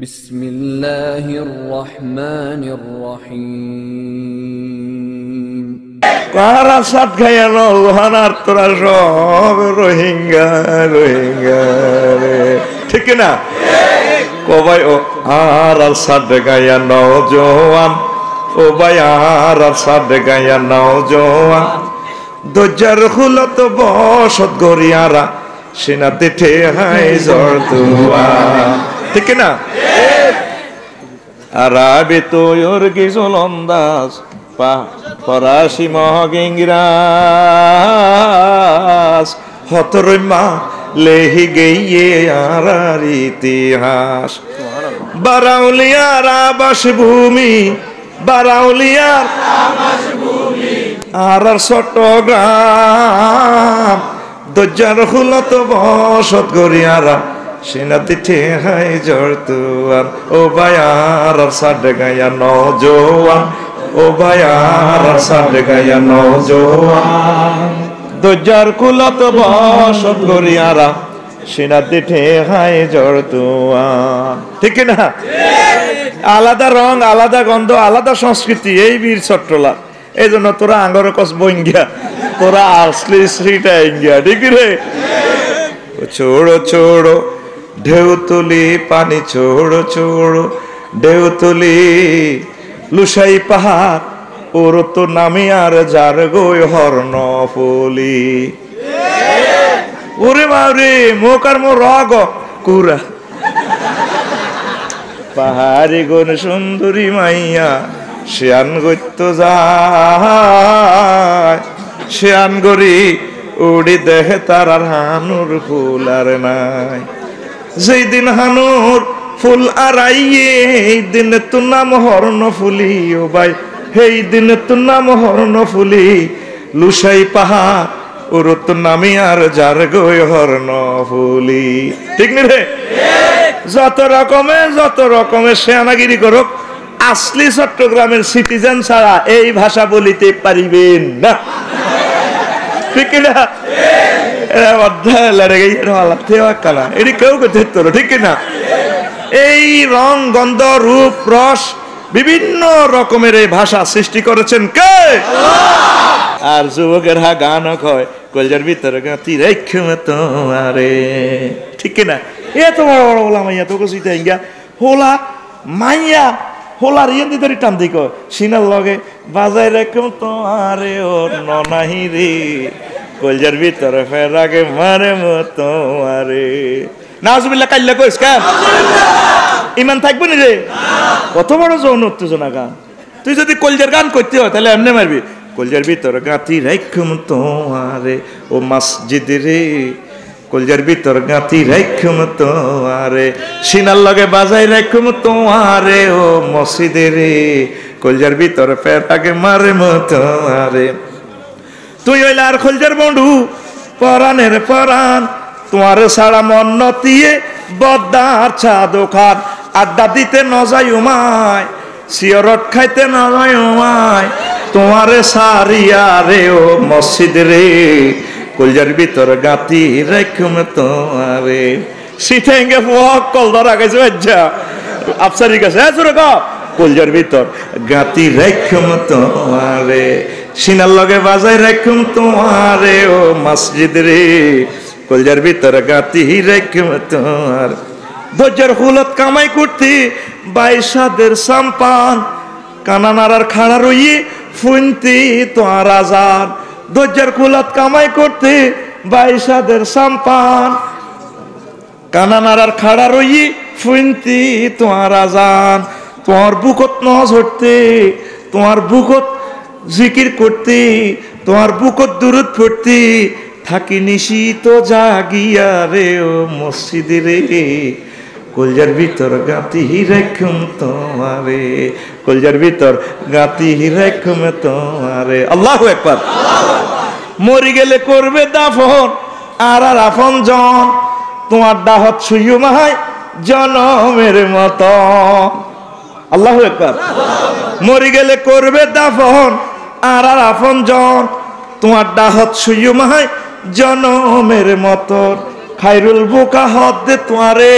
বিসমিল্লাহির রহমানির রহিম। কারা সাত খাইয়া লোহানার তোরা সব রোহিঙ্গা রোহিঙ্গা রে, ঠিক না? কবাই ও আর সাত গাইয়া নওজোয়ান, ও ভাই আর সাত গাইয়া নওজোয়ান, দরজার খুলত বসত গরিয়ারা সিনাতে ঠেহাই জ্বর তুয়া, ঠিক না? আরাবে তোর কিছু লন্দাজ ফরাসি মহাগিংরাস হতরমা লেহি গেইয়ে আর ইতিহাস। বারাউলিয়ার আবাস ভূমি, বারাউলিয়ার আর চট্টগ্রাম, দরজার খুলত বসত গরিয়ারা সিনাতে ঠেহাই জ্বর তুয়ার, ও ভাইয়ার সাডে গায়া নওজোয়ান, ও ভাইয়ার সাডে গায়া নওজোয়ান, দরজার খুলত বসত গরিয়ারা সিনাতে ঠেহাই জ্বর তুয়ার, ঠিক না? আলাদা রং, আলাদা গন্ধ, আলাদা সংস্কৃতি এই বীর চট্টলা। এই জন্য তোরা আঙ্গর কস বইঙ্গিয়া, তোরা আসলি শ্রীটা ইঙ্গিয়া, ঠিক রে? ছোড়ো ছোড়ো ঢেউ তুলি পানি, ছোড়ো ছোড়ো ঢেউ তুলি লুসাই পাহাড়, ওর তো নামি আর যার গই হর্ণ ফুলি। ওরে বাবরে মুখ আর মো রগ কুরা, পাহাড়ি গন সুন্দরী মাইয়া শিয়ান গত্য যায়, শিয়ান গরি উড়ি দেহে তার আর হানুর ফুল আর নাই। যেই দিন হানুর ফুল আর আইয়ে এই দিনে তোর নাম হর্ণ ফুলি, ও ভাই সেই দিনে তোর নাম হর্ণ ফুলি, লুসাই পাহাড় ওর তো নামি আর যার গই হর্ণ ফুলি, ঠিক নি রে? যত রকমের সেনাগিরি করুক, আসলি চট্টগ্রামের সিটিজেন ছাড়া এই ভাষা বলিতে পারিবেন না, ঠিক না? ঠিক না? এই রং গন্ধ রূপ রস বিভিন্ন রকমের এই ভাষা সৃষ্টি করেছেন কে? আর যুবকের হা গান কয় কলজার ভিতরে গাঁতি রেখে তোমারে, ঠিক না? এ তোমার বড় হোলা মাইয়া তোকে চিতা ইঙ্গা হোলা মাইয়া হোলার ইয়ে দিতে টান দিক সিনার লগে বাজাই রেখে তোমারে ও ননাহি রে, কলজার ভিতরে ফের আগে মারে তোমারে। নাউজুবিল্লাহ কাইল্লা কইস কেন? ইমান থাকবো নি রে? কত বড় যৌন উত্তেজনা গান। তুই যদি কলজার গান করতে হয় তাহলে এমনি মারবি, কলজার ভিতরে গাঁতি রাইখুম তোমারে ও মসজিদ রে, কলজার ভিতর গাঁতি রাইখুম তোমারে, সিনার লগে বাজাই রাইখুম তোমারে ও মসজিদ রে, কলজার ভিতর ফের আগে মারে তোমারে। তুই হইলে আর কলজার বন্ধু পরাণের পরাণ, তোমার সারা মন নতিয়ে বদ্দার ছাদো খান, আড্ডা দিতে নজাই উমায়, সিয়রট খাইতে নজাই উমায়, তোমারে সারিয়া রে ও মসজিদ রে, কলজার ভিতর গাঁতি রেখুম তোমারে। সিঠেঙ্গে ফক কল ধরা গেছে বাচ্চা আফসারি গেছে, হ্যাঁ জোরে কও, কলজার ভিতর গাঁতি রেখুম তোমারে, সিনার লগে বাজাই রেখুম তোমারে ও মসজিদ রে, কলজার ভিতর গাঁতি রেখুম তোমার। ধৈর্যের হুলত কামাই করতে বাইসাদের সাম্পান, কানা নাড়ার খাড়া রইয়ে ফুনতি তোমার আজান, ধৈর্যের হুলত কামাই করতে বাইসাদের সাম্পান, কানা নাড়ার খাড়া রইয়ে ফুনতি তোমার আজান। তোমার বুকত নজ হটতে, তোমার বুকত জিকির করতে, তোমার বুকত দুরুদ পড়তে, থাকি নিশিত জাগিয়া রে ও মসজিদ রে, কলজার ভিতর গাঁতি রেখুম তোমারে, কলজার ভিতর গাঁতি রেখুম তোমারে। আল্লাহু আকবার। মরি গেলে করবে দাফন আর আর আপন জন, তোমার দাহত ছুঁয়ু মাহাই জনমের মতন। আল্লাহু আকবার। মরি গেলে করবে দাফন আর আর আপন জন, তোমার দাহত ছুঁয়ু মাহাই জনমের মতন। খাইরুল বুকা হদ দে তোমারে,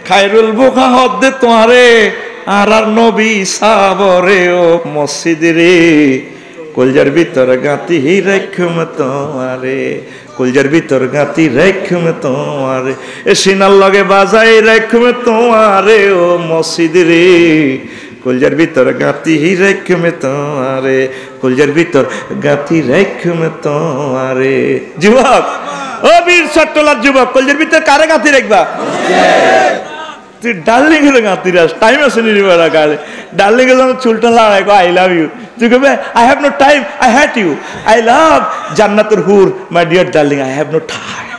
খায়রুল বুকা হদ্দে তোমারে আর নবী সাবরে ও মসজিদে রে কলজার ভিতর গাতি রেখম তোমারে কলজার ভিতর গাতি রেখম তোমারে এ সিনার লগে বাজাই রেখম তোমারে ও মসজিদে রে কলজার ভিতর গাতি রেখম তোমারে কলজার ভিতর গাতি রেখম তোমারে যুবক ও বীর চট্টলার যুবক কলজার ভিতর কারে গাতি রাখবা তুই ডার্লিং এর গাতি রাস টাইম আছে নিরিবারা গালে ডার্লিং এর চুলটা লাগাই গো আই লাভ ইউ তুই কবে I have no time I hate you I love Jannatul Hoor my dear darling I have no time